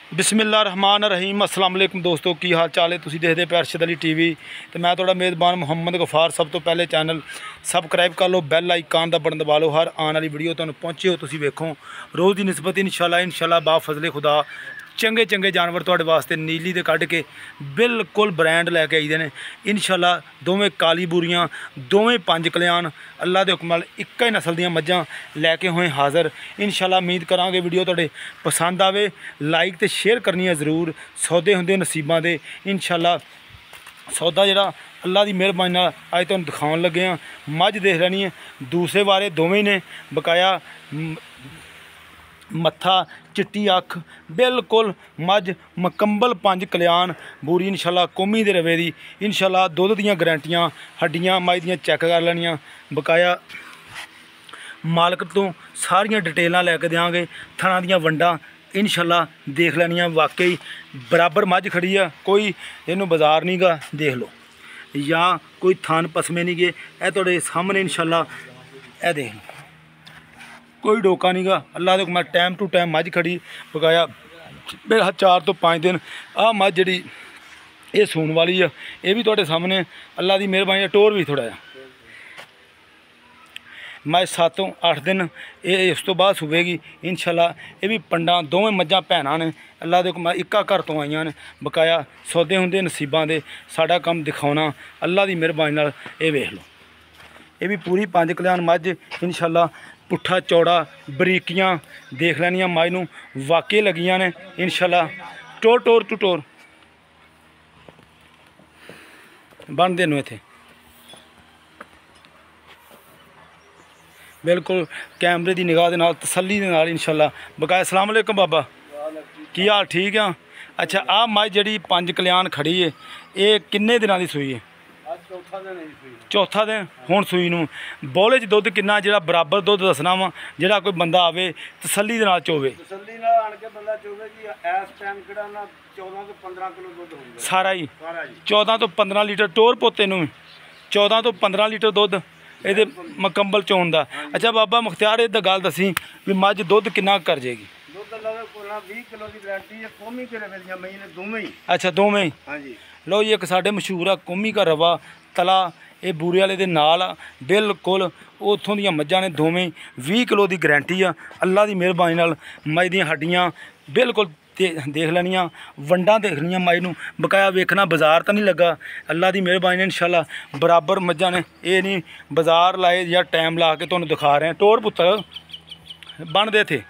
बिस्मिल्लाहिर्रहमानिर्रहीम अस्सलाम वालेकुम दोस्तों की हाल चाल है। तुसीं देखदे पे अरशद अली टीवी तो मैं थोड़ा मेज़बान मुहम्मद गफार। सब तो पहले चैनल सबसक्राइब कर लो, बैल आइकान का बटन दबा लो, हर आने वाली वीडियो तुहानूं पहुँचे हो तुसीं वेखो। रोज़ की निस्बत इंशाल्लाह बा फजले खुदा चंगे चंगे जानवर तुहाडे वास्ते नीली दे कढ़ के बिल्कुल ब्रांड लैके आईदे ने इंशाल्लाह। दोवें काली बूरियां, दोवें पंज कल्याण अल्लाह के हुक्म नाल एक ही नस्ल दीयां मझां लैके होए हाज़र इंशाल्लाह। उम्मीद करांगे वीडियो तुहाडे पसंद आवे, लाइक तो शेयर करनी है ज़रूर। सौदे हुंदे नसीबां दे इंशाल्लाह। सौदा जिहड़ा अल्लाह की मेहरबानी नाल अज तुहानूं दिखाउण लगे हां। मझ देख लैनी है, दूसरे वारे दोवें ने बकाया मत्था चिट्टी अख बिल्कुल मझ मुकम्मल पंज कल्याण बूरी इंशाल्लाह कौमी दे रवे दी इंशाल्लाह। दुध दीयां गारंटियां हड्डियां मझ दीयां चैक कर लैनियां बकाया मालक तो सारियां डिटेलां लैके देंगे। थणा दीयां वंडां इंशाल्लाह देख लैनियां। वाकई बराबर मझ खड़ी है, कोई इनू बाजार नहीं गा देख लो या कोई थान पसमे नहीं गए। ए तुहाडे सामने इंशाल्लाह ए देख लो, कोई डोका नहीं गा। अल्लाह के हुक्म टाइम टू टाइम मझ खड़ी बकाया मेरा 4 तो 5 दिन। आ मझ जी ये सून वाली है, ये भी तुहाडे सामने अल्लाह की मेहरबानी। टोर भी थोड़ा है मझ 7 तो 8 दिन ये इस तो बाद सुवेगी इंशाल्लाह। ये भी पंडा दोवें मझां भैनां ने अल्लाह के हुक्म इक्का घर तो आईयां ने बकाया। सौदे हुंदे नसीबां दे साडा काम दिखाउणा अल्लाह की मेहरबानी नाल। ये वेख लो, ये भी पूरी पंज कल्याण मझ इंशाल्लाह। पुट्ठा चौड़ा बरीकियां देख लैनियां मझ नूं वाकई लगियां ने इंशाल्लाह। टोर टोर टू टोर बन देनों इत्थे बिल्कुल कैमरे की निगाह दे नाल तसल्ली दे नाल इंशाल्लाह बकाया। अस्सलाम वालेकुम बाबा, की हाल ठीक है? अच्छा, आ मझ जी पंज कल्याण खड़ी है, ये किन्ने दिनां दी सूई है? चौथा दिन हुण सूई नूं। बौले च दुध किन्ना जिहड़ा बराबर दुध दसना वा, जिहड़ा कोई बंदा आवे तसल्ली दे नाल चोवे? सारा ही 14 तो 15 लीटर टोर पोते नूं 14 तो 15 लीटर दुध ये मुकम्मल चोन का। अच्छा बाबा मुख्तियार ये गल दसी भी मझ दुध किन्ना कर जाएगी? अच्छा दोवें ही। लो जी, एक साढ़े मशहूर आ कौमी का रवा तला ये बूरे वाले दे नाल आ बिल्कुल। उत्थों दियां मझां ने दोवें 20 किलो की गारंटी आ अल्लाह की मेहरबानी नाल। मझ दियां हड्डियां बिल्कुल देख लैनियां, वंडां देखनियां मझ नूं बकाया। वेखना बाजार तो नहीं लगा अल्लाह की मेहरबानी इंशाल्लाह। बराबर मझां ने, ये नहीं बाजार लाए या टाइम ला के तुहानूं दिखा रहे हैं। टोर पुत्तर बन दे थे।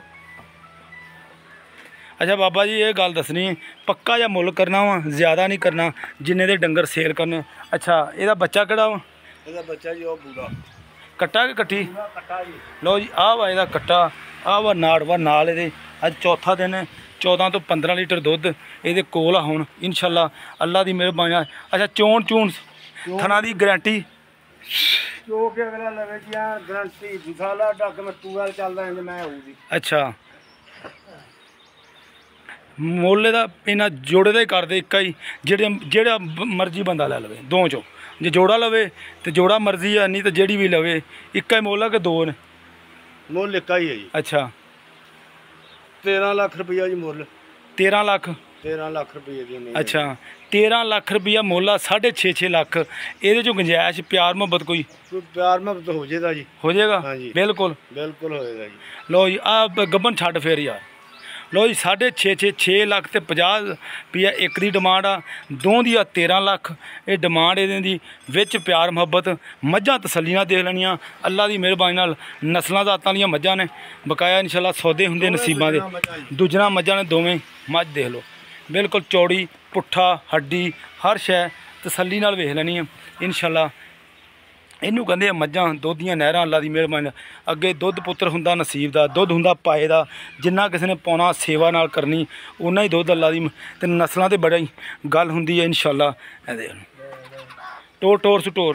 अच्छा बाबा जी ये गल दसनी पक्का या मुल करना वा, ज़्यादा नहीं करना जिन्ने दे डंगर सेल करने? अच्छा ਇਹਦਾ बच्चा ਕਿਹੜਾ ਵਾ? ਇਹਦਾ ਬੱਚਾ ਜੀ ਉਹ ਬੂੜਾ ਕੱਟਾ ਕਿ ਕੱਟੀ? लो जी आ वा ਇਹਦਾ ਕੱਟਾ, आ वा नाड़ वा नाल ਇਹਦੇ। ਅੱਜ चौथा दिन है, 14 तो 15 लीटर दुध ये कोल आ हुण इंशाल्लाह अल्लाह की मेहरबानी। अच्छा चोन चून थना की गारंटी अच्छा मोले का इन्ना जोड़े का ही कर दे, एक ही जेड़ा मर्जी बंदा लै लवे। दो चो जे जोड़ा लवे तो जोड़ा मर्जी है, नहीं तो जेड़ी भी लवे एक ही मोल है कि दो ने? मुल एक ही है जी। अच्छा 13 लाख रुपया जी मुल। 13 लाख? 13 लाख रुपये की। अच्छा 13 लाख रुपया मुल आ, 6.5 लाख ये जो गुंजाइश प्यार मुहब्बत कोई प्यार मुहब्बत हो जाएगा जी? हो जाएगा हाँ जी बिल्कुल बिल्कुल होएगा जी। लो जी आ गब्बन छड्ड फिर यार। लो जी 6.5 लाख तो 50 रुपया एक दी डिमांड आ, दो दी 13 लाख ये डिमांड ये विच प्यार मुहब्बत। मझां तसल्ली नाल देख लैनियां अल्लाह की मेहरबानी नाल। नस्लां जातां दियां मझां ने बकाया इंशाल्लाह। सौदे हुंदे नसीबां दे। दूजरा मझां ने दोवें मझ देख लो बिल्कुल चौड़ी पुट्ठा हड्डी हर शै तसल्ली नाल वेख लैनी है इंशाल्लाह। इनू कहते मझां दुध दियां नहरां अल्लाह की मेहरबानी। अगे दुध पुत्र हुंदा नसीब दा, दुध हुंदा पाए दा। जिन्ना किसी ने पाउणा सेवा नाल करनी उन्ना ही दुध अल्लाह दी। ते नस्लां ते बड़ा ही गल हुंदी है इंशाल्लाह। ए टोर टोर सु टोर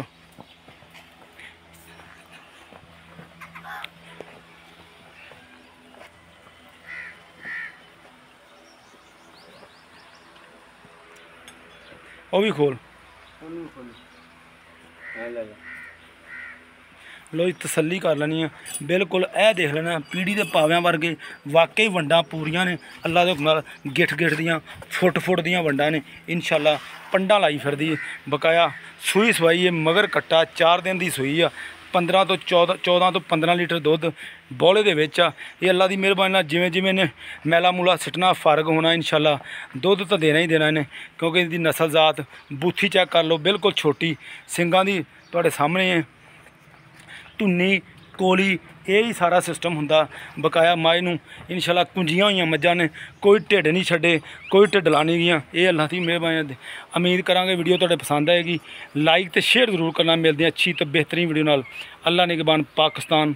वो भी खोल। ਲੋ ਜੀ ਤਸੱਲੀ ਕਰ ਲੈਣੀ ਆ ਬਿਲਕੁਲ। ਇਹ ਦੇਖ ਲੈਣਾ ਪੀੜੀ ਦੇ ਪਾਵਿਆਂ ਵਰਗੇ ਵਾਕਈ ਵੰਡਾਂ ਪੂਰੀਆਂ ਨੇ ਅੱਲਾ ਦੇ ਹੁਕਮ ਨਾਲ। ਗਿੱਠ ਦੀਆਂ ਫੁੱਟ ਦੀਆਂ ਵੰਡਾਂ ਨੇ ਇਨਸ਼ਾਅੱਲਾ। ਪੰਡਾਂ ਲਾਈ ਫਿਰਦੀ ਬਕਾਇਆ। ਸੂਈ ਸਵਾਈ ਹੈ ਮਗਰ ਕੱਟਾ 4 ਦਿਨ ਦੀ ਸੂਈ ਆ। 15 ਤੋਂ 14 ਤੋਂ 15 ਲੀਟਰ ਦੁੱਧ ਬੋਲੇ ਦੇ ਵਿੱਚ ਆ। ਇਹ ਅੱਲਾ ਦੀ ਮਿਹਰਬਾਨੀ ਨਾਲ ਜਿਵੇਂ ਜਿਵੇਂ ਨੇ ਮੈਲਾ ਮੂਲਾ ਸਿੱਟਣਾ ਫਰਕ ਹੋਣਾ ਇਨਸ਼ਾਅੱਲਾ। ਦੁੱਧ ਤਾਂ ਦੇਣਾ ਹੀ ਦੇਣਾ ਇਹਨੇ ਕਿਉਂਕਿ ਇਹਦੀ ਨਸਲ ਜ਼ਾਤ ਬੂਥੀ ਚੈੱਕ ਕਰ ਲਓ ਬਿਲਕੁਲ ਛੋਟੀ ਸਿੰਗਾਂ ਦੀ ਤੁਹਾਡੇ ਸਾਹਮਣੇ ਹੈ। ਧੁੰਨੀ ਕੋਲੀ ਇਹ ਹੀ ਸਾਰਾ ਸਿਸਟਮ ਹੁੰਦਾ ਬਕਾਇਆ। ਮੱਝ ਨੂੰ ਇਨਸ਼ਾਅੱਲਾ ਕੁੰਜੀਆਂ ਹੋਈਆਂ ਮੱਝਾਂ ਨੇ, ਕੋਈ ਢਿੱਡ ਨਹੀਂ ਛੱਡੇ, ਕੋਈ ਢਿੱਡਲਾ ਨਹੀਂ ਗਈਆਂ। ਇਹ ਅੱਲਾਹ ਦੀ ਮਿਹਰਬਾਨੀ। ਉਮੀਦ ਕਰਾਂਗੇ ਵੀਡੀਓ ਤੁਹਾਡੇ ਪਸੰਦ ਆਏਗੀ। ਲਾਈਕ ਤੇ ਸ਼ੇਅਰ ਜ਼ਰੂਰ ਕਰਨਾ। ਮਿਲਦੇ ਹਾਂ ਅੱਛੀ ਤੇ ਬਿਹਤਰੀਨ ਵੀਡੀਓ ਨਾਲ। ਅੱਲਾ ਨਿਗਹਬਾਨ ਪਾਕਿਸਤਾਨ।